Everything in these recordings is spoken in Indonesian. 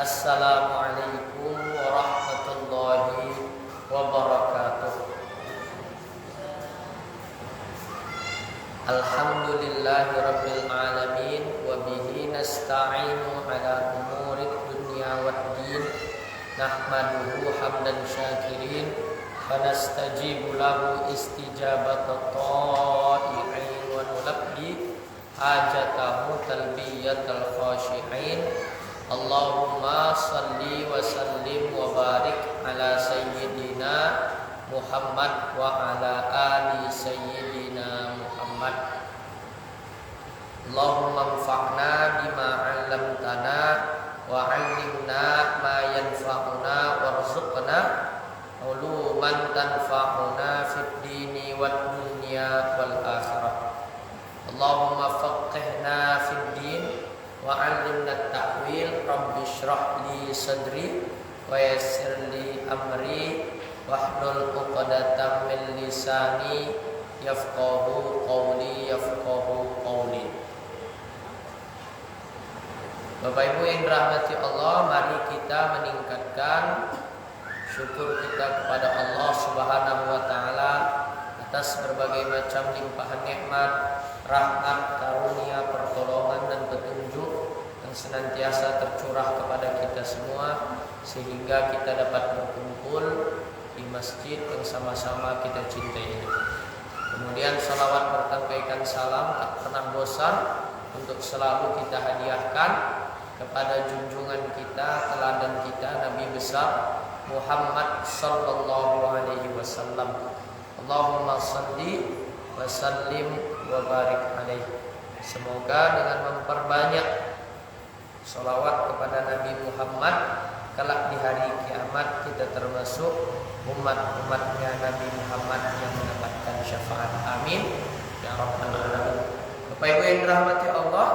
Assalamualaikum warahmatullahi wabarakatuh. Alhamdulillahi rabbil alamin wa bihi nasta'inu ala umurid dunya waddin. Nahmaduhu hamdan syakirin wa nastajibu lahu istijabata ta'i'in wa nulabbi hajatahu talbiyatal khashi'in. Allahumma salli wa sallim wa barik ala sayyidina Muhammad wa ala ali sayyidina Muhammad. Allahumma anfa'na bima 'allamtana wa 'allimna ma yanfa'una warzuqna uluman tanfa'una fid dini wad dunya wal akhirah. Allahumma faqihna fid din wa 'allimna at-ta'wil. Rabbi shrah li sadri wa yassir li amri wahlul 'uqdatam min lisani yafqahu qawli. Bapak Ibu yang dirahmati Allah, mari kita meningkatkan syukur kita kepada Allah Subhanahu wa taala atas berbagai macam limpahan nikmat, rahmat, karunia, pertolongan dan petunjuk yang senantiasa tercurah kepada kita semua, sehingga kita dapat berkumpul di masjid yang sama-sama kita cintai ini. Kemudian salawat bertampaikan salam tak pernah bosan untuk selalu kita hadiahkan kepada junjungan kita, teladan kita, Nabi besar Muhammad sallallahu alaihi wasallam. Allahumma salli wa sallim wa barik alaihi. Semoga dengan memperbanyak salawat kepada Nabi Muhammad, kelak di hari kiamat kita termasuk umat-umatnya Nabi Muhammad yang mendapatkan syafaat. Amin ya rabbal alamin. Bapak Ibu yang dirahmati Allah,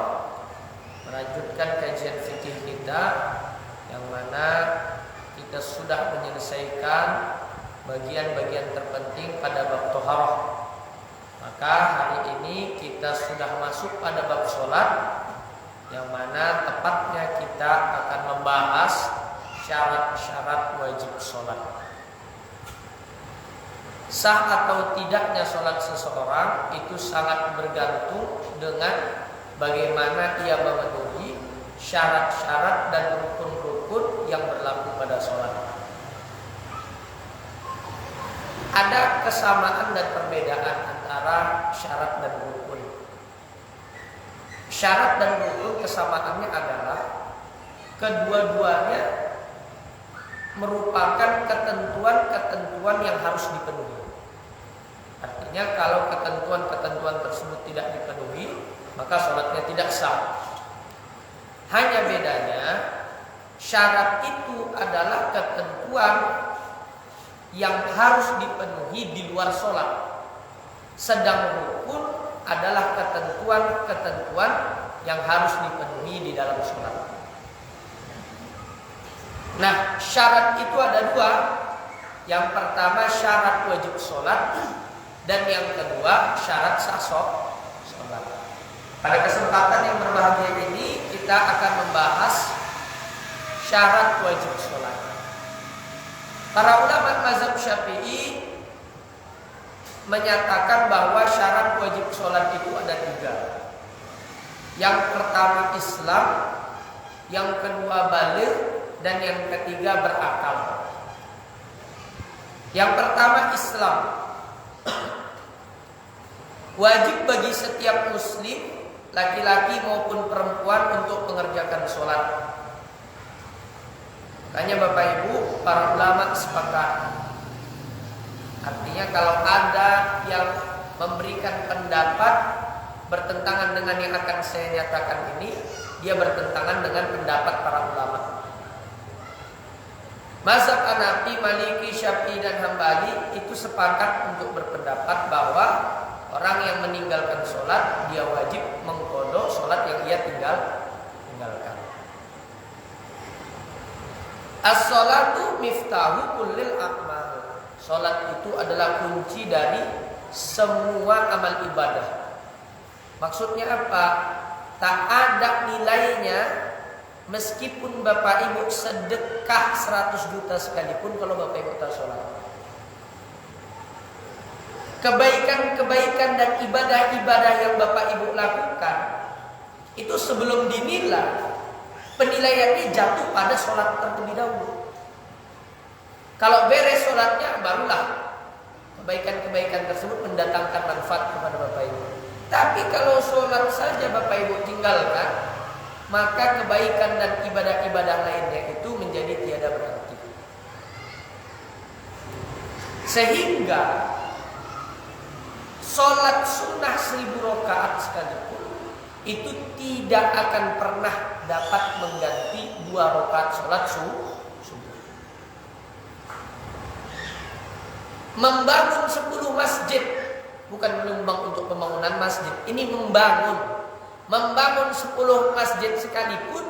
melanjutkan kajian fikih kita yang mana kita sudah menyelesaikan bagian-bagian terpenting pada bab thaharah. Maka hari ini kita sudah masuk pada bab sholat, yang mana tepatnya kita akan membahas syarat-syarat wajib sholat. Sah atau tidaknya sholat seseorang itu sangat bergantung dengan bagaimana ia memenuhi syarat-syarat dan rukun-rukun yang berlaku pada sholat. Ada kesamaan dan perbedaan antara syarat dan rukun. Syarat dan rukun kesamaannya adalah kedua-duanya merupakan ketentuan-ketentuan yang harus dipenuhi. Artinya kalau ketentuan-ketentuan tersebut tidak dipenuhi, maka sholatnya tidak sah. Hanya bedanya, syarat itu adalah ketentuan yang harus dipenuhi di luar sholat, sedang rukun adalah ketentuan-ketentuan yang harus dipenuhi di dalam sholat. Nah, syarat itu ada dua. Yang pertama syarat wajib sholat, dan yang kedua syarat sah sholat. Pada kesempatan yang berbahagia ini kita akan membahas syarat wajib sholat. Para ulama mazhab Syafi'i menyatakan bahwa syarat wajib sholat itu ada tiga. Yang pertama Islam, yang kedua baligh, dan yang ketiga berakal. Yang pertama Islam. Wajib bagi setiap muslim, laki-laki maupun perempuan, untuk mengerjakan sholat. Makanya Bapak Ibu, para ulama sepakat. Artinya kalau ada yang memberikan pendapat bertentangan dengan yang akan saya nyatakan ini, dia bertentangan dengan pendapat para ulama. Mazhab Hanafi, Maliki, Syafi'i dan Hambali itu sepakat untuk berpendapat bahwa orang yang meninggalkan sholat, dia wajib mengqadha sholat yang ia tinggalkan. As-sholatu miftahu kullil a'mal. Sholat itu adalah kunci dari semua amal ibadah. Maksudnya apa? Tak ada nilainya meskipun Bapak Ibu sedekah 100 juta sekalipun, kalau Bapak Ibu tak sholat, kebaikan-kebaikan dan ibadah-ibadah yang Bapak Ibu lakukan itu sebelum dinilai, penilaiannya jatuh pada sholat terlebih dahulu. Kalau beres sholatnya, barulah kebaikan-kebaikan tersebut mendatangkan manfaat kepada Bapak Ibu. Tapi kalau sholat saja Bapak Ibu tinggalkan, maka kebaikan dan ibadah-ibadah lainnya itu menjadi tiada berarti. Sehingga sholat sunnah 1000 rakaat sekalipun itu tidak akan pernah dapat mengganti 2 rakaat sholat subuh. Membangun 10 masjid, bukan menyumbang untuk pembangunan masjid, ini membangun 10 masjid sekalipun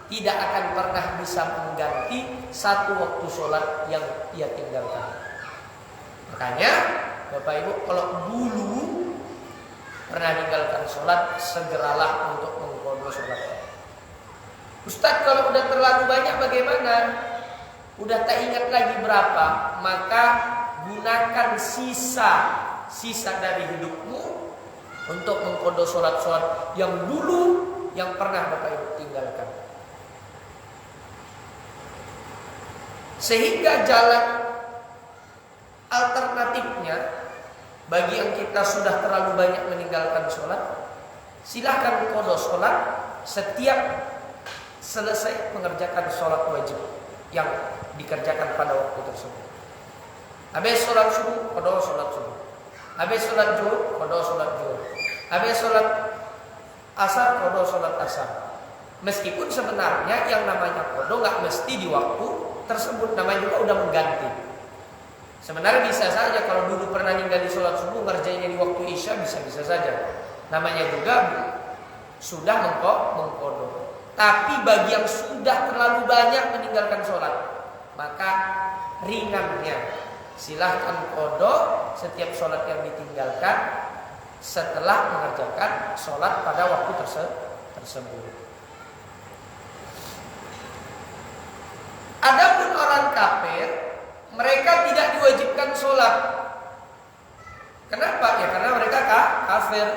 tidak akan pernah bisa mengganti 1 waktu sholat yang ia tinggalkan. Makanya Bapak Ibu, kalau dulu pernah meninggalkan sholat, segeralah untuk mengqadha sholat. Ustaz, kalau udah terlalu banyak bagaimana? Udah tak ingat lagi berapa, maka gunakan sisa dari hidupmu untuk mengqadha sholat-sholat yang dulu yang pernah Bapak Ibu tinggalkan. Sehingga jalan alternatifnya bagi yang kita sudah terlalu banyak meninggalkan sholat, silahkan qadha sholat setiap selesai mengerjakan sholat wajib yang dikerjakan pada waktu tersebut. Habis sholat subuh, qadha sholat subuh. Habis sholat zuhur, qadha sholat zuhur. Habis sholat asar, qadha sholat asar. Meskipun sebenarnya yang namanya qadha nggak mesti di waktu tersebut, namanya juga udah mengganti. Sebenarnya bisa saja kalau dulu pernah ninggalin sholat subuh, ngerjainnya di waktu isya, bisa saja. Namanya juga sudah mengqadha. Tapi bagi yang sudah terlalu banyak meninggalkan sholat, maka ringannya silahkan qadha setiap sholat yang ditinggalkan setelah mengerjakan sholat pada waktu tersebut. Adapun orang kafir, mereka tidak diwajibkan sholat. Kenapa? Ya karena mereka kafir.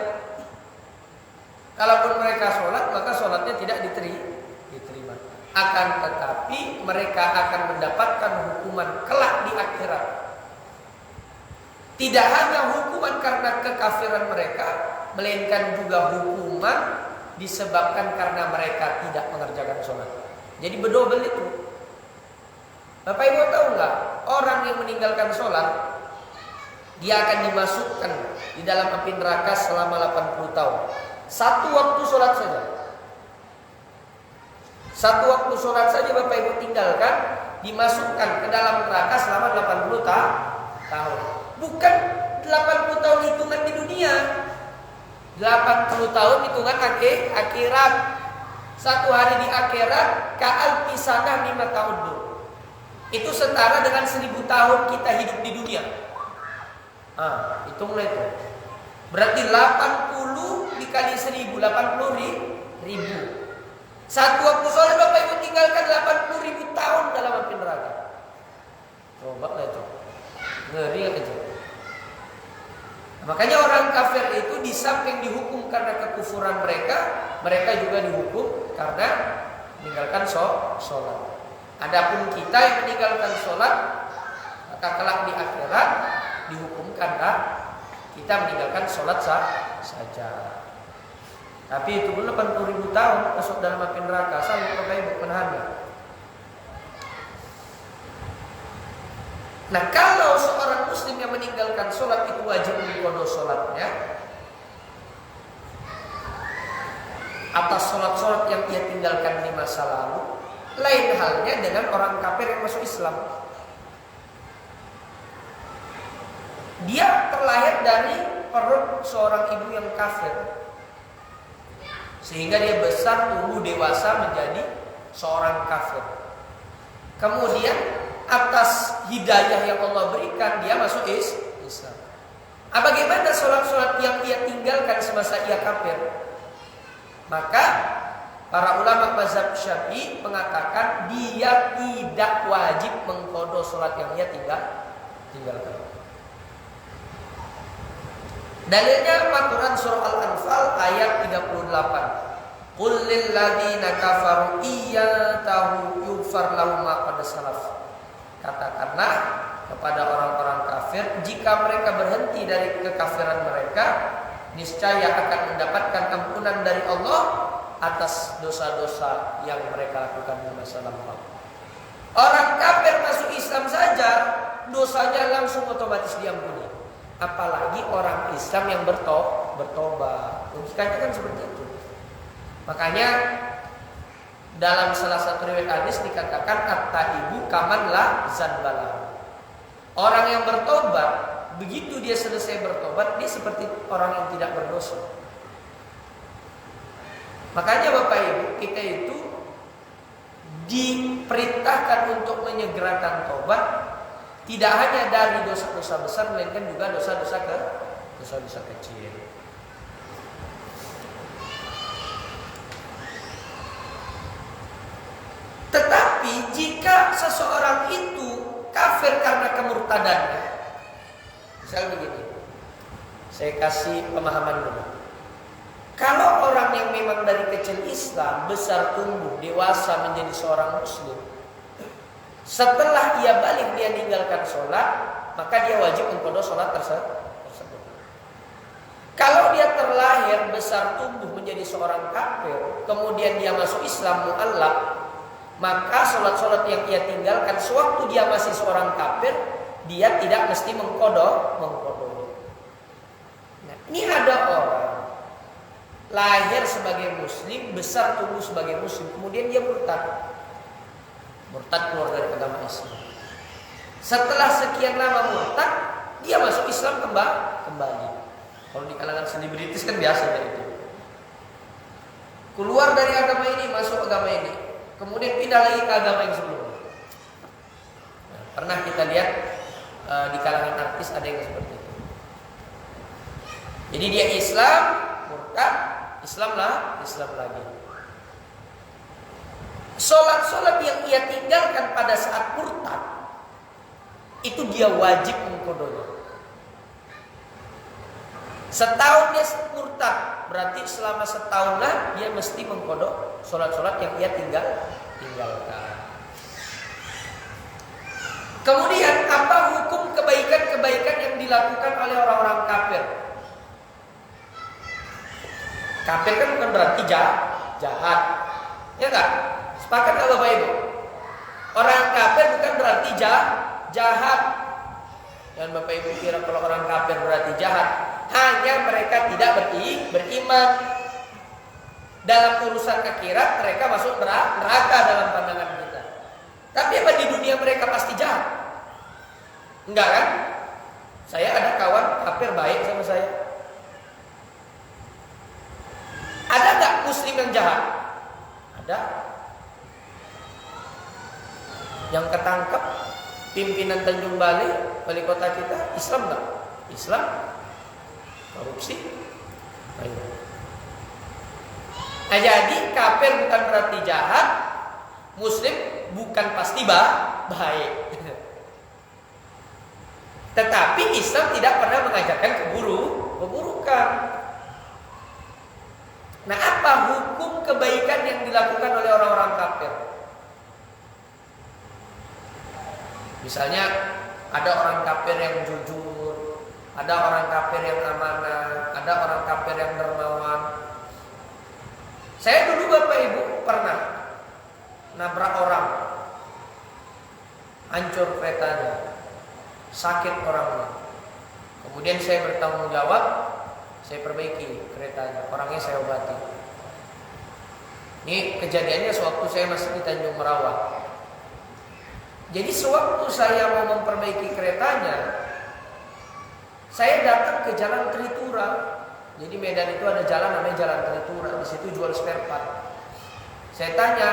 Kalaupun mereka sholat, maka sholatnya tidak diterima. Akan tetapi mereka akan mendapatkan hukuman kelak di akhirat. Tidak hanya hukuman karena kekafiran mereka, melainkan juga hukuman disebabkan karena mereka tidak mengerjakan sholat. Jadi berdobel itu. Bapak Ibu tahu nggak? Orang yang meninggalkan sholat, dia akan dimasukkan di dalam api neraka selama 80 tahun. Satu waktu sholat saja. Satu waktu sholat saja Bapak Ibu tinggalkan, dimasukkan ke dalam neraka selama 80 tahun. Bukan 80 tahun hitungan di dunia, 80 tahun hitungan akhirat. Satu hari di akhirat ka'al pisanah 5 tahun dulu. Itu setara dengan 1000 tahun kita hidup di dunia. Hitunglah itu. Berarti 80 dikali 1000, 80 ribu. Satu waktu sholat Bapak Ibu tinggalkan 80.000 tahun dalam api neraka. Coba lah itu. Ngeri kan itu. Makanya orang kafir itu di samping dihukum karena kekufuran mereka, mereka juga dihukum karena meninggalkan sholat. Adapun kita yang meninggalkan sholat, maka kelak di akhirat dihukum karena kita meninggalkan sholat saja. Tapi itu pun 80.000 tahun masuk dalam api neraka. Sanggup Bapak Ibu menahannya? Nah, kalau seorang muslim yang meninggalkan sholat itu wajib mengqadha sholatnya atas sholat-sholat yang ia tinggalkan di masa lalu. Lain halnya dengan orang kafir yang masuk Islam. Dia terlahir dari perut seorang ibu yang kafir, sehingga dia besar, tumbuh, dewasa menjadi seorang kafir. Kemudian atas hidayah yang Allah berikan, dia masuk Islam. Bagaimana sholat-sholat yang ia tinggalkan semasa ia kafir? Maka Para ulama mazhab Syafi'i mengatakan dia tidak wajib mengqadha salat yang ia tinggalkan. Dalilnya Al-Quran surah Al-Anfal ayat 38. Qul lil ladzina kafaru iyyantahu yughfar lahum ma qad salaf. Katakanlah kepada orang-orang kafir, jika mereka berhenti dari kekafiran mereka, niscaya akan mendapatkan ampunan dari Allah atas dosa-dosa yang mereka lakukan di masa lampau. Orang kafir masuk Islam saja dosanya langsung otomatis diampuni. Apalagi orang Islam yang bertobat. Logikanya kan seperti itu. Makanya dalam salah satu riwayat hadis dikatakan at-taibu kaman la zanbala. Orang yang bertobat, begitu dia selesai bertobat, dia seperti orang yang tidak berdosa. Makanya Bapak Ibu, kita itu diperintahkan untuk menyegerakan tobat, tidak hanya dari dosa-dosa besar, melainkan juga dosa-dosa kecil. Tetapi jika seseorang itu kafir karena kemurtadannya, misalnya begini, saya kasih pemahaman dulu. Kalau orang yang memang dari kecil Islam, besar tumbuh, dewasa menjadi seorang muslim, setelah ia balik dia meninggalkan sholat, maka dia wajib mengqadha sholat tersebut. Kalau dia terlahir, besar tumbuh menjadi seorang kafir, kemudian dia masuk Islam mu'allaq, maka sholat-sholat yang ia tinggalkan sewaktu dia masih seorang kafir, dia tidak mesti mengqadha. Nah, ini ada orang lahir sebagai muslim, besar tumbuh sebagai muslim, kemudian dia murtad keluar dari agama Islam. Setelah sekian lama murtad, dia masuk Islam kembali. Kalau di kalangan selebritis kan biasa kayak itu. Keluar dari agama ini, masuk agama ini, kemudian pindah lagi ke agama yang sebelumnya. Nah, pernah kita lihat di kalangan artis ada yang seperti itu. Jadi dia Islam, murtad, Islam lagi. Sholat yang ia tinggalkan pada saat murtad, itu dia wajib mengqadhanya. Setahun dia murtad, berarti selama setahunlah dia mesti mengqadha sholat yang ia tinggalkan. Kemudian apa hukum kebaikan-kebaikan yang dilakukan oleh orang-orang kafir? Kafir kan bukan berarti jahat, ya enggak? Sepakat nggak Bapak Ibu? Orang kafir bukan berarti jahat. Dan Bapak Ibu kira kalau orang kafir berarti jahat, hanya mereka tidak beriman. Dalam urusan akhirat mereka masuk neraka dalam pandangan kita. Tapi apa di dunia mereka pasti jahat? Enggak kan? Saya ada kawan kafir baik sama saya. Ada nggak muslim yang jahat? Ada. Yang ketangkep pimpinan Tanjung Balai, wali kota kita, Islam nggak? Islam, korupsi. Nah, jadi kafir bukan berarti jahat, muslim bukan pasti baik. Tetapi Islam tidak pernah mengajarkan keburukan. Nah, apa hukum kebaikan yang dilakukan oleh orang-orang kafir? Misalnya ada orang kafir yang jujur, ada orang kafir yang amanah, ada orang kafir yang dermawan. Saya dulu Bapak Ibu pernah nabrak orang, hancur keretanya, sakit orangnya. Kemudian saya bertanggung jawab, saya perbaiki keretanya, orangnya saya obati. Ini kejadiannya sewaktu saya masih di Tanjung Merawah. Jadi sewaktu saya mau memperbaiki keretanya, saya datang ke Jalan Tritura. Jadi Medan itu ada jalan namanya Jalan Tritura. Di situ jual spare part. Saya tanya,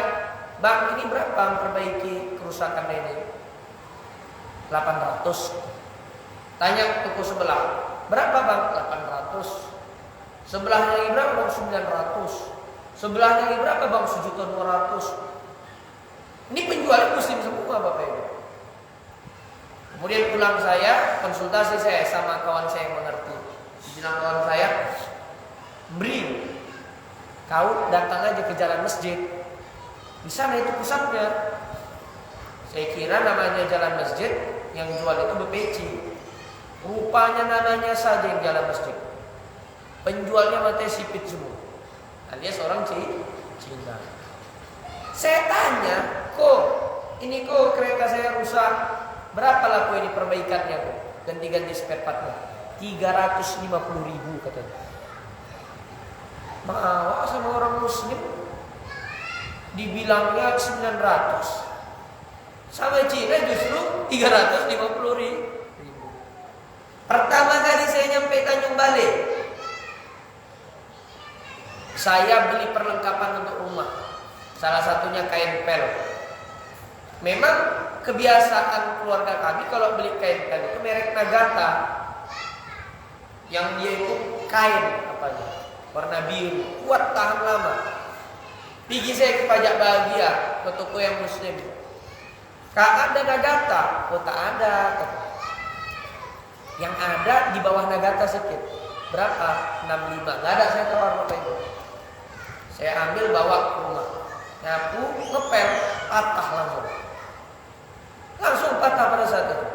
Bang, ini berapa memperbaiki kerusakan ini? 800. Tanya toko sebelah, berapa Bang? 800. Sebelahnya lagi berapa? 900. Sebelahnya lagi berapa bang? 1.200.000. Ini penjualnya muslim semua Bapak Ibu. Kemudian pulang saya, konsultasi saya sama kawan saya yang mengerti. Bilang kawan saya, beri, kau datang aja ke jalan masjid. Di sana itu pusatnya. Saya kira namanya jalan masjid, yang jual itu bepeci. Rupanya namanya saja yang jalan masjid. Penjualnya matanya sipit semua. Alias orang Cina. Saya tanya, kok ini kok kereta saya rusak, berapa laku ini perbaikannya kok? Ganti-ganti spare partnya 350.000 katanya. Mau sama orang muslim dibilangnya 900. Sama Cina justru 350.000. Pertama kali saya nyampe Tanjung Balai, saya beli perlengkapan untuk rumah. Salah satunya kain pel. Memang kebiasaan keluarga kami kalau beli kain pel itu merek Nagata, yang dia itu kain warna biru, kuat tahan lama. Pergi saya ke Pajak Bahagia, ke toko yang muslim. Kak, ada Nagata? Oh tak ada. Yang ada di bawah Nagata sedikit. Berapa? 65. Gak ada, saya tawar Bapak Ibu. Saya ambil bawa ke rumah. Nyapu, ngepel, patah langsung. Langsung patah pada saat itu.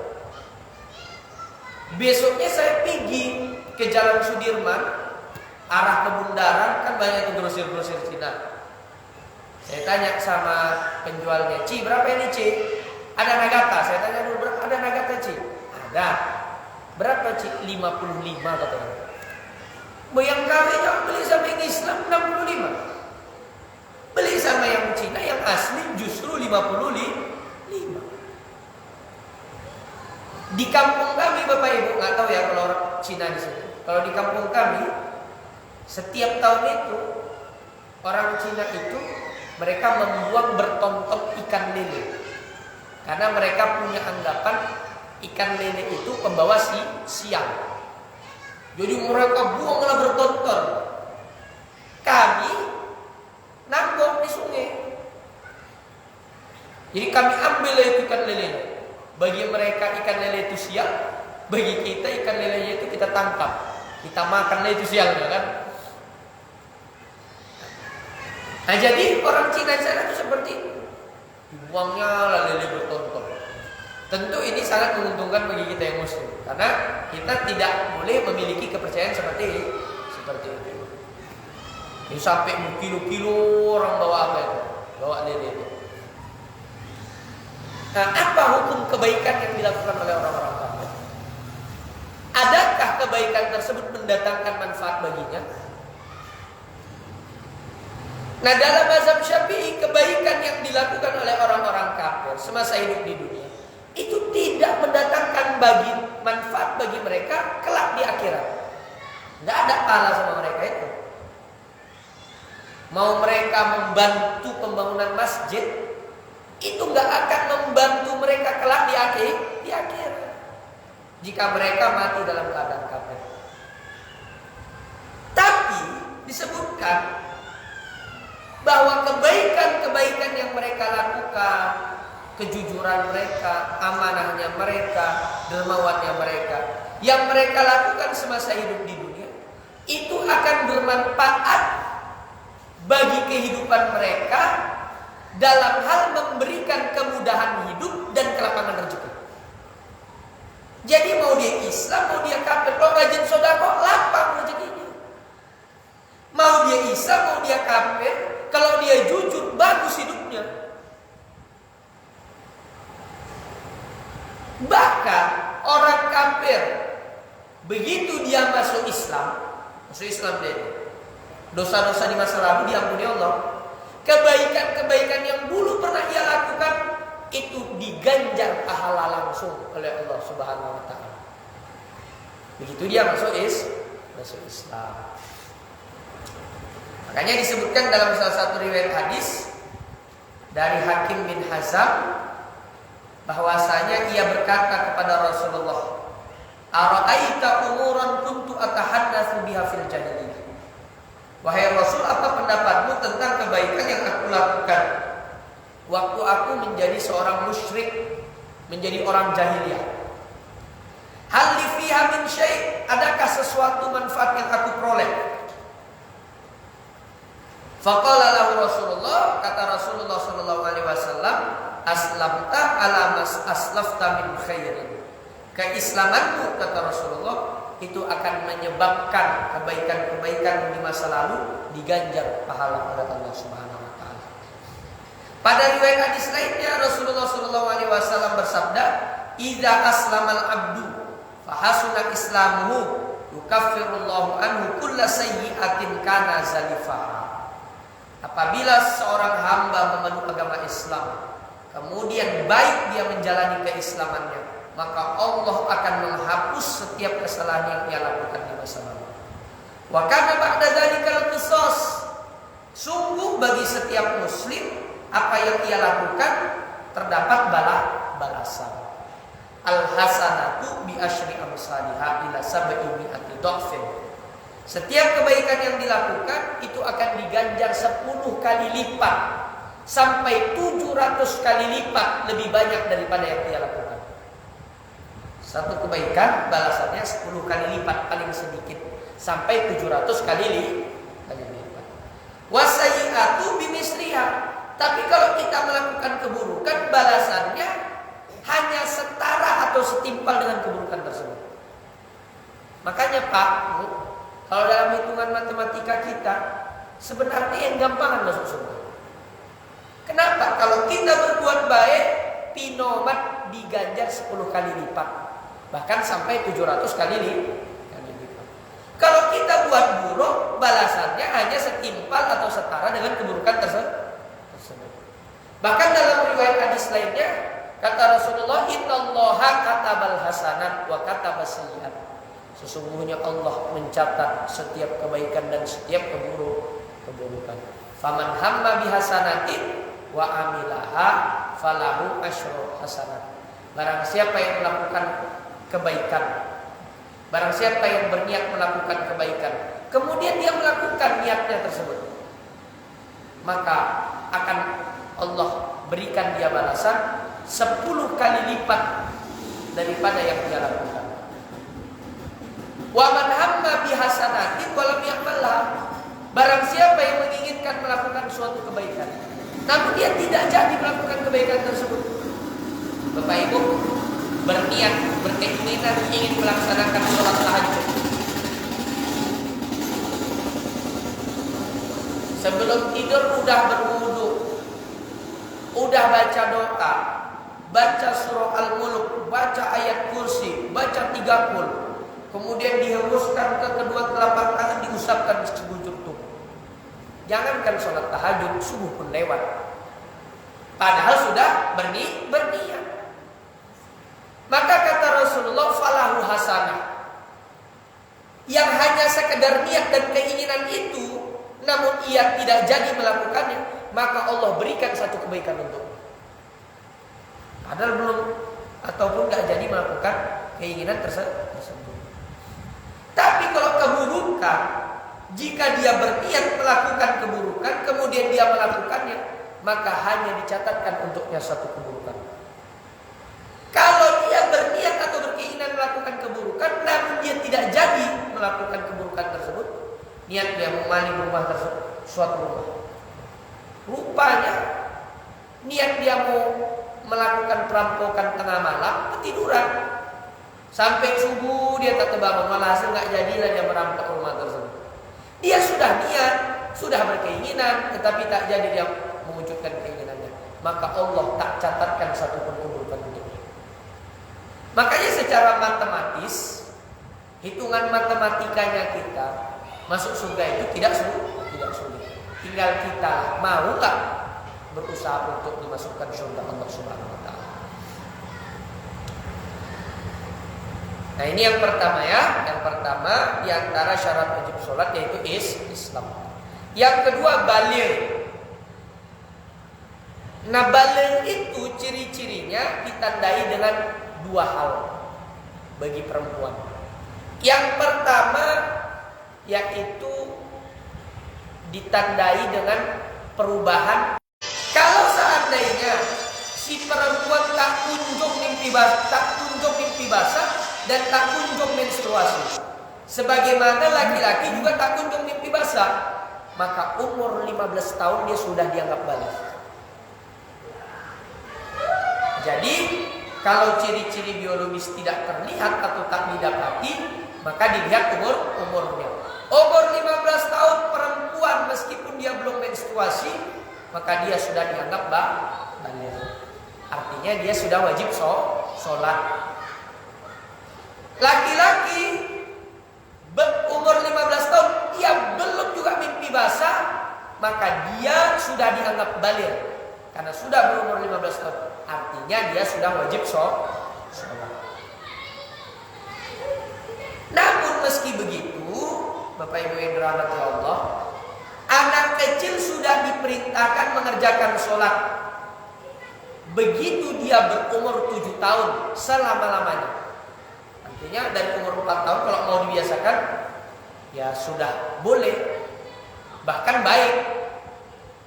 Besoknya saya pergi ke Jalan Sudirman, arah ke Bundaran, kan banyak tuh grosir-grosir Cina. Saya tanya sama penjualnya, Ci berapa ini Ci? Ada Nagata? Saya tanya dulu, ada Nagata Ci? Ada. Berapa Ci? 55 katanya. Bayang kami jangan beli sama yang Islam 65. Beli sama yang Cina yang asli justru 55. Di kampung kami Bapak Ibu, nggak tahu ya kalau orang Cina di sini. Kalau di kampung kami setiap tahun itu orang Cina itu mereka membuang bertonton ikan lele. Karena mereka punya anggapan ikan lele itu pembawa siang. Jadi mereka buanglah bertonton. Kami nangkep di sungai. Jadi kami ambil itu ikan lele. Bagi mereka ikan lele itu siang, bagi kita ikan lelenya itu kita tangkap, kita makan itu siang, kan? Nah jadi orang Cina di sana itu seperti itu. Dibuangnya lele bertonton. Tentu ini sangat menguntungkan bagi kita yang muslim, karena kita tidak boleh memiliki kepercayaan seperti itu. Ini sampai berkilo-kilo orang bawa apa itu? Bawa lele itu. Nah, apa hukum kebaikan yang dilakukan oleh orang-orang kafir? Adakah kebaikan tersebut mendatangkan manfaat baginya? Nah, dalam mazhab Syafi'i, kebaikan yang dilakukan oleh orang-orang kafir semasa hidup di dunia itu tidak mendatangkan manfaat bagi mereka kelak di akhirat. Tidak ada pahala sama mereka itu. Mau mereka membantu pembangunan masjid, itu nggak akan membantu mereka kelak di akhirat. Jika mereka mati dalam keadaan kafir. Tapi disebutkan bahwa kebaikan-kebaikan yang mereka lakukan, kejujuran mereka, amanahnya mereka, dermawannya mereka, yang mereka lakukan semasa hidup di dunia, itu akan bermanfaat bagi kehidupan mereka dalam hal memberikan kemudahan hidup dan kelapangan rezeki. Jadi mau dia Islam, mau dia kafir, kalau rajin sedekah lapang rezekinya. Mau dia Islam, mau dia kafir, kalau dia jujur bagus hidupnya. Bahkan orang kafir begitu dia masuk Islam dia, dosa-dosa di masa lalu diampuni Allah. Kebaikan-kebaikan yang dulu pernah dia lakukan itu diganjar pahala langsung oleh Allah Subhanahu wa taala. Begitu dia masuk Islam. Makanya disebutkan dalam salah satu riwayat hadis dari Hakim bin Hazam bahwasanya ia berkata kepada Rasulullah, "Ara'aita umuran kuntu atahaddatsu biha fil jahiliyah." Wahai Rasul, apa pendapatmu tentang kebaikan yang aku lakukan waktu aku menjadi seorang musyrik, menjadi orang jahiliyah? Hal li fiha min syai', adakah sesuatu manfaat yang aku peroleh? Faqala lahu Rasulullah, kata Rasulullah sallallahu alaihi wasallam, aslamta ala mas aslafta min khairin. Keislamanmu, kata Rasulullah, itu akan menyebabkan kebaikan-kebaikan di masa lalu diganjar pahala oleh Allah Subhanahu wa taala. Pada riwayat hadis lainnya Rasulullah sallallahu alaihi wasallam bersabda, "Idza aslamal abdu fa hasuna islamuhu, yukaffirullahu anhu kulla sayyi'atin kana zalifaha." Apabila seorang hamba memeluk agama Islam, kemudian baik dia menjalani keislamannya, maka Allah akan menghapus setiap kesalahan yang ia lakukan di masa lalu. Wa kana ba'da dzalikal qisas. Sungguh bagi setiap muslim apa yang ia lakukan terdapat balasan. Al hasanatu bi asyri amsalha ila sab'i mi'ati dhafin. Setiap kebaikan yang dilakukan itu akan diganjar 10 kali lipat sampai 700 kali lipat lebih banyak daripada yang ia lakukan. Satu kebaikan balasannya 10 kali lipat paling sedikit sampai 700 kali lipat. Wasayyi'atu bimisliha. Tapi kalau kita melakukan keburukan, balasannya hanya setara atau setimpal dengan keburukan tersebut. Makanya Pak, Bu, kalau dalam hitungan matematika kita sebenarnya yang gampangan masuk surga. Kenapa? Kalau kita berbuat baik, pinomat diganjar 10 kali lipat, bahkan sampai 700 kali lipat. Kalau kita buat buruk, balasannya hanya setimpal atau setara dengan keburukan tersebut. Bahkan dalam riwayat hadis lainnya kata Rasulullah, "Innallaha katabal hasanat wa katabas sayyi'at." Sesungguhnya Allah mencatat setiap kebaikan dan setiap keburukan. Faman hamma bihasanatin wa amilaha falahu asyru hasanat. Barang siapa yang melakukan kebaikan, barang siapa yang berniat melakukan kebaikan, kemudian dia melakukan niatnya tersebut, maka akan Allah berikan dia balasan 10 kali lipat daripada yang dia lakukan. Wa man hamma bihasanatin wa lam ya'malha. Barang siapa yang menginginkan melakukan suatu kebaikan, namun dia tidak jadi melakukan kebaikan tersebut. Bapak Ibu berniat, berkeinginan ingin melaksanakan sholat tahajud. Sebelum tidur udah berwudu, udah baca doa, baca surah Al-Mulk, baca ayat kursi, baca 30. Kemudian dihembuskan ke kedua telapak tangan, diusapkan di sekujur tubuh. Jangankan sholat tahajud, subuh pun lewat. Padahal sudah berniat. Maka kata Rasulullah, falahu hasanah. Yang hanya sekedar niat dan keinginan itu, namun ia tidak jadi melakukannya, maka Allah berikan satu kebaikan untuknya. Padahal belum ataupun gak jadi melakukan keinginan tersebut. Tapi kalau keburukan, jika dia berniat melakukan keburukan, kemudian dia melakukannya, maka hanya dicatatkan untuknya satu keburukan. Kalau dia berniat atau berkeinginan melakukan keburukan, namun dia tidak jadi melakukan keburukan tersebut, niat dia memaling rumah tersebut, suatu rumah, rupanya niat dia mau melakukan perampokan tengah malam, ketiduran. Sampai subuh dia tak terbangun, malah hasil nggak jadilah dia merampok rumah tersebut. Dia sudah niat, sudah berkeinginan, tetapi tak jadi dia mewujudkan keinginannya. Maka Allah tak catatkan satu pun keburukan untuknya. Makanya secara matematis, hitungan matematikanya kita masuk surga itu tidak sulit. Tinggal kita mau nggak berusaha untuk dimasukkan surga Allah Subhanahu wa taala. Nah, ini yang pertama ya. Yang pertama di antara syarat wajib sholat yaitu Islam. Yang kedua baligh. Nah, baligh itu ciri-cirinya ditandai dengan dua hal bagi perempuan. Yang pertama yaitu ditandai dengan perubahan. Kalau seandainya si perempuan tak kunjung mimpi basah dan tak kunjung menstruasi, sebagaimana laki-laki juga tak kunjung mimpi basah, maka umur 15 tahun dia sudah dianggap balik. Jadi kalau ciri-ciri biologis tidak terlihat atau tak didapati, maka dilihat umurnya. Umur 15 tahun perempuan meskipun dia belum menstruasi, maka dia sudah dianggap balik. Artinya dia sudah wajib sholat. Laki-laki berumur 15 tahun dia belum juga mimpi basah, maka dia sudah dianggap balik karena sudah berumur 15 tahun. Artinya dia sudah wajib sholat. Namun meski begitu, Bapak Ibu yang dirahmati Allah, anak kecil sudah diperintahkan mengerjakan sholat begitu dia berumur 7 tahun selama-lamanya. Artinya dari umur 4 tahun kalau mau dibiasakan, ya sudah boleh, bahkan baik.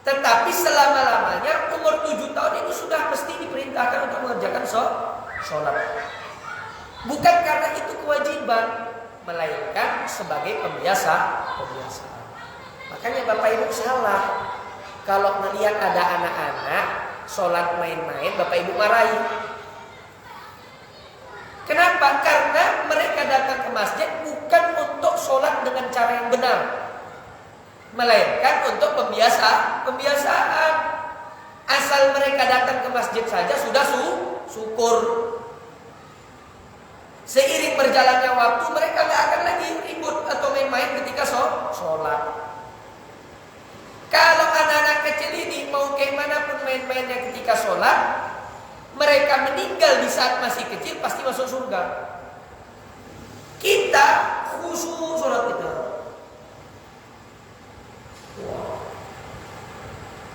Tetapi selama-lamanya umur 7 tahun itu sudah mesti diperintahkan untuk mengerjakan sholat. Bukan karena itu kewajiban, melainkan sebagai pembiasaan. Makanya Bapak Ibu salah kalau melihat ada anak-anak sholat main-main, Bapak Ibu marahi. Kenapa? Karena mereka datang ke masjid bukan untuk sholat dengan cara yang benar, melainkan untuk pembiasaan. Asal mereka datang ke masjid saja sudah syukur. Seiring berjalannya waktu mereka gak akan lagi ribut atau main-main ketika sholat. Kalau anak-anak kecil ini mau kemana pun main-mainnya ketika sholat, mereka meninggal di saat masih kecil pasti masuk surga. Kita khusyuk sholat kita.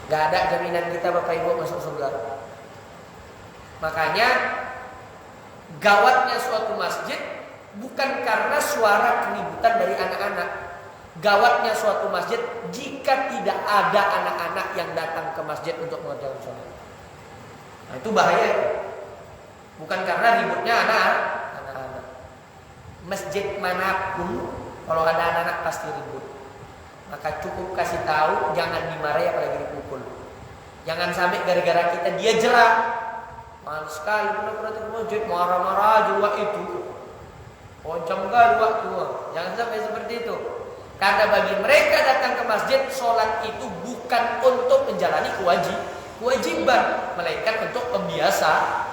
Gak ada jaminan kita Bapak Ibu masuk surga. Makanya gawatnya suatu masjid bukan karena suara keributan dari anak-anak. Gawatnya suatu masjid jika tidak ada anak-anak yang datang ke masjid untuk mengerjakan sholat. Nah, itu bahaya. Bukan karena ributnya anak-anak. Masjid manapun kalau ada anak-anak pasti ribut. Maka cukup kasih tahu, jangan dimarahi apalagi dipukul. Jangan sampai gara-gara kita dia jerah. Males sekali pernah ke masjid marah-marah juga itu. Pojam enggak waktu. Jangan sampai seperti itu. Karena bagi mereka datang ke masjid, sholat itu bukan untuk menjalani kewajiban, melainkan untuk pembiasaan.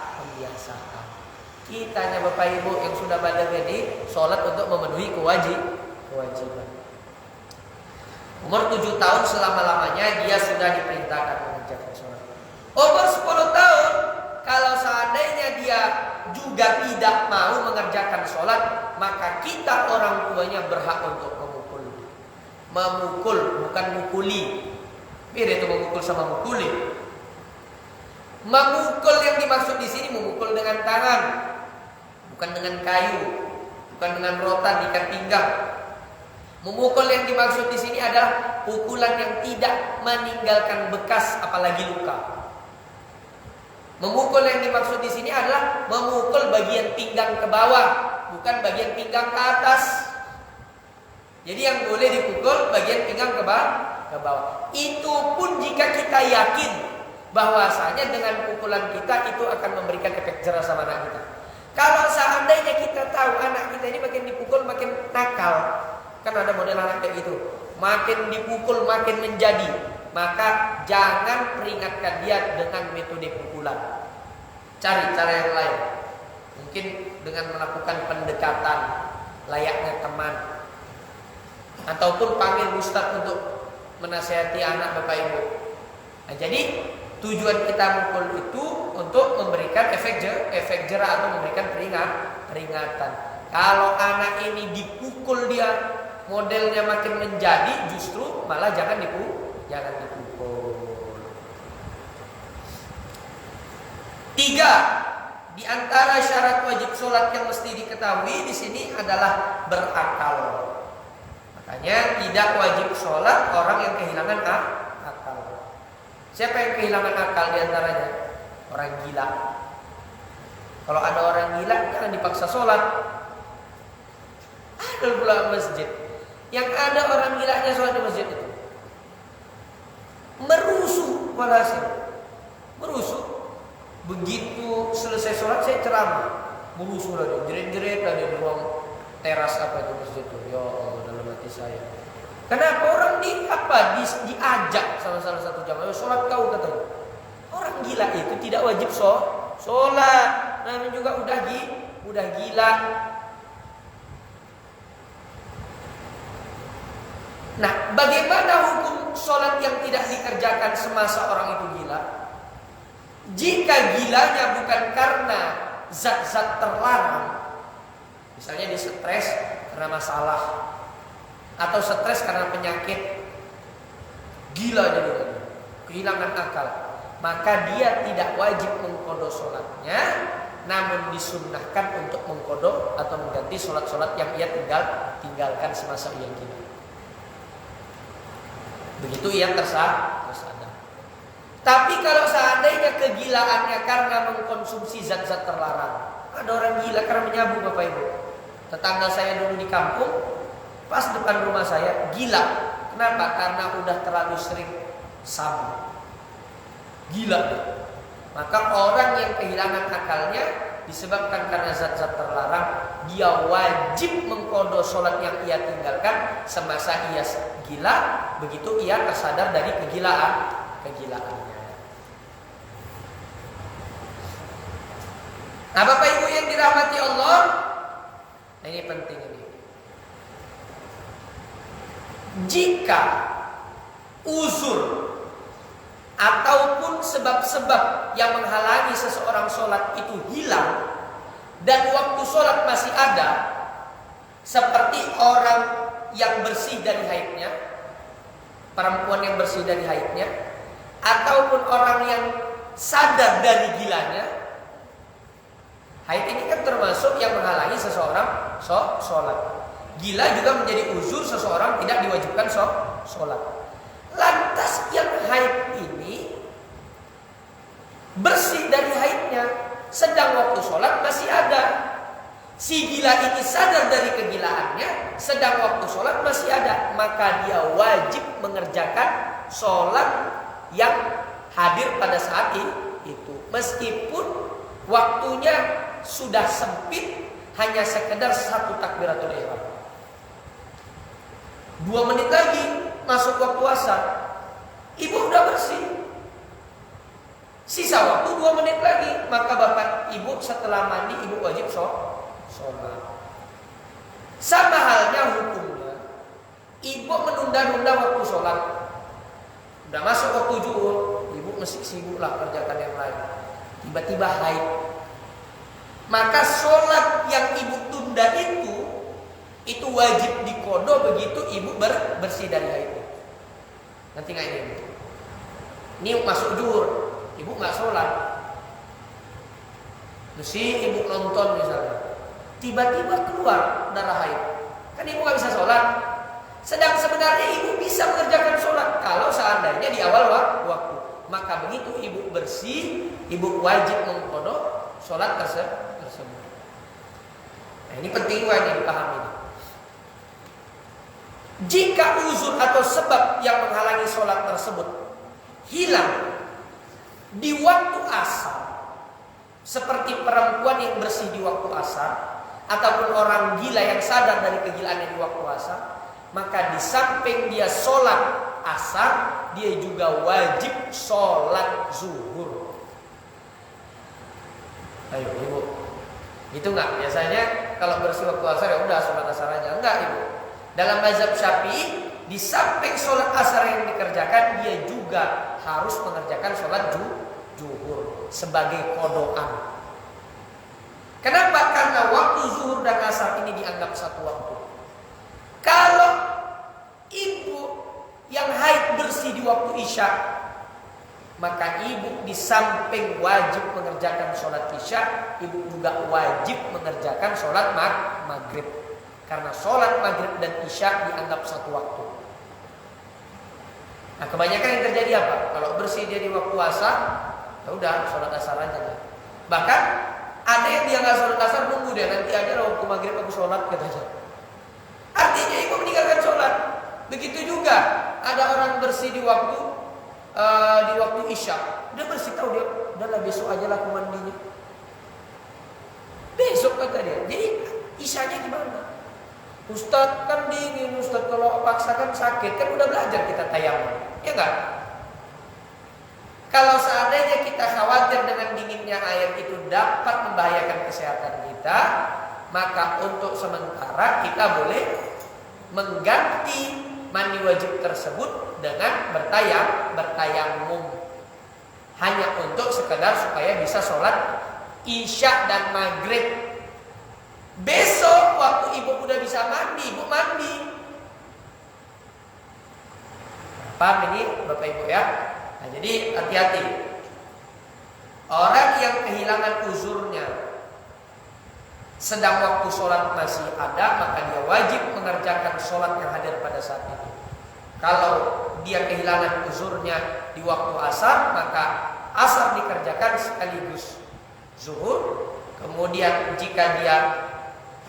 Kitanya Bapak Ibu yang sudah baligh ini sholat untuk memenuhi kewajiban. Umur 7 tahun selama-lamanya dia sudah diperintahkan mengerjakan sholat. Umur 10 tahun kalau seandainya dia juga tidak mau mengerjakan sholat, maka kita orang tuanya berhak untuk memukul, bukan mukuli. Beda itu memukul sama mukuli. Memukul yang dimaksud di sini memukul dengan tangan, bukan dengan kayu, bukan dengan rotan ikat pinggang. Memukul yang dimaksud di sini adalah pukulan yang tidak meninggalkan bekas apalagi luka. Memukul yang dimaksud di sini adalah memukul bagian pinggang ke bawah, bukan bagian pinggang ke atas. Jadi yang boleh dipukul bagian pinggang ke bawah. Itu pun jika kita yakin bahwasanya dengan pukulan kita itu akan memberikan efek jerah sama anak kita. Kalau seandainya kita tahu anak kita ini makin dipukul makin nakal, kan ada model anak kayak gitu, makin dipukul makin menjadi, maka jangan peringatkan dia dengan metode pukulan. Cari cara yang lain. Mungkin dengan melakukan pendekatan layaknya teman, ataupun panggil ustadz untuk menasihati anak Bapak Ibu. Nah, jadi tujuan kita mukul itu untuk memberikan efek jerah atau memberikan peringatan. Kalau anak ini dipukul dia modelnya makin menjadi, justru malah jangan dipukul. 3 di antara syarat wajib sholat yang mesti diketahui di sini adalah berakal. Makanya tidak wajib sholat orang yang kehilangan akal. Siapa yang kehilangan akal diantaranya? Orang gila. Kalau ada orang gila jangan dipaksa sholat. Ada pula masjid yang ada orang gilanya sholat di masjid itu merusuh walhasil. Merusuh. Begitu selesai sholat saya ceramah, merusuh lagi, jerit-jerit lagi di ruang teras apa itu masjid itu. Ya Allah, dalam hati saya. Kenapa orang diajak sama salah satu jamaah sholat kau katanya. Orang gila itu tidak wajib sholat. Namanya juga udah gila. Nah, bagaimana hukum sholat yang tidak dikerjakan semasa orang itu gila? Jika gilanya bukan karena zat-zat terlarang, misalnya dia stres karena masalah, atau stres karena penyakit, gila jadi kehilangan akal, maka dia tidak wajib mengqadha sholatnya, namun disunnahkan untuk mengqadha atau mengganti sholat-sholat yang ia tinggalkan semasa ia gila. Begitu ia tersadar. Tapi kalau seandainya kegilaannya karena mengkonsumsi zat-zat terlarang, ada orang gila karena menyabu Bapak Ibu. Tetangga saya dulu di kampung, pas depan rumah saya, gila. Kenapa? Karena udah terlalu sering sabu. Gila. Maka orang yang kehilangan akalnya disebabkan karena zat-zat terlarang, dia wajib mengqadha sholat yang ia tinggalkan semasa ia gila. Begitu ia tersadar dari kegilaannya. Nah, Bapak Ibu yang dirahmati Allah, nah ini penting ini. Jika uzur ataupun sebab-sebab yang menghalangi seseorang sholat itu hilang dan waktu sholat masih ada, seperti orang yang bersih dari haidnya, perempuan yang bersih dari haidnya, ataupun orang yang sadar dari gilanya. Haid ini kan termasuk yang menghalangi seseorang sholat. Gila juga menjadi uzur seseorang tidak diwajibkan sholat. Lantas yang haid ini bersih dari haidnya, sedang waktu sholat masih ada. Si gila ini sadar dari kegilaannya, sedang waktu sholat masih ada, maka dia wajib mengerjakan sholat yang hadir pada saat itu, meskipun waktunya sudah sempit, hanya sekedar satu takbiratul ihram. 2 menit lagi masuk waktu asar, ibu udah bersih, sisa waktu 2 menit lagi, maka bapak ibu setelah mandi ibu wajib sholat. Sama halnya hukumnya, ibu menunda-nunda waktu sholat, udah masuk waktu zuhur, ibu mesti sibuk lah kerjakan yang lain, tiba-tiba haid. Maka sholat yang ibu tunda itu wajib diqadha begitu ibu bersih dari haid. Nanti nggak ini? Ini masuk zuhur, ibu nggak sholat, mesti ibu nonton misalnya, tiba-tiba keluar darah haid, kan ibu nggak bisa sholat. Sedang sebenarnya ibu bisa mengerjakan sholat kalau seandainya di awal waktu. Maka begitu ibu bersih, ibu wajib mengqadha sholat tersebut. Nah, ini penting banget dipahami. Jika uzur atau sebab yang menghalangi sholat tersebut hilang di waktu asar, seperti perempuan yang bersih di waktu asar, ataupun orang gila yang sadar dari kegilaannya di waktu asar, maka di samping dia sholat asar, dia juga wajib sholat zuhur. Ayo ibu, itu enggak? Biasanya kalau bersih waktu asar ya udah sholat asar aja. Enggak ibu. Dalam mazhab Syafi'i, di samping sholat asar yang dikerjakan, dia juga harus mengerjakan sholat zuhur sebagai qadhaan. Kenapa? Karena waktu zuhur dan asar ini dianggap satu waktu. Kalau ibu yang haid bersih di waktu isya, maka ibu di samping wajib mengerjakan sholat isya, ibu juga wajib mengerjakan sholat maghrib. Karena sholat maghrib dan isya dianggap satu waktu. Nah kebanyakan yang terjadi apa? Kalau bersih dia di waktu asar, ya udah sholat asar aja. Bahkan ada yang dia nggak sholat asar, nunggu dia nanti aja lah waktu maghrib aku sholat katanya. Artinya ibu meninggalkan sholat. Begitu juga ada orang bersih di waktu isya, dia bersih tahu dia udahlah besok aja lah aku mandinya. Besok kata dia. Jadi isyanya gimana? Ustadz kan dingin, Ustadz kalau paksakan sakit, kan udah belajar kita tayamum, ya enggak? Kalau seandainya kita khawatir dengan dinginnya air itu dapat membahayakan kesehatan kita, maka untuk sementara kita boleh mengganti mandi wajib tersebut dengan bertayamum, hanya untuk sekedar supaya bisa sholat isya dan maghrib. Besok waktu ibu udah bisa mandi, ibu mandi. Paham ini Bapak Ibu ya? Nah, jadi hati-hati. Orang yang kehilangan uzurnya sedang waktu sholat masih ada, maka dia wajib mengerjakan sholat yang hadir pada saat itu. Kalau dia kehilangan uzurnya di waktu asar, maka asar dikerjakan sekaligus zuhur. Kemudian jika dia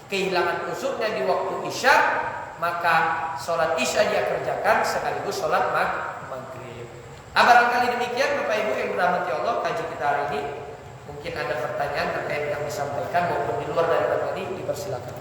kehilangan uzurnya di waktu isya, maka sholat isya dia kerjakan sekaligus sholat maghrib. Barangkali demikian Bapak Ibu yang dirahmati Allah, kaji kita hari ini. Mungkin ada pertanyaan terkait yang disampaikan maupun di luar dari ini, dipersilakan.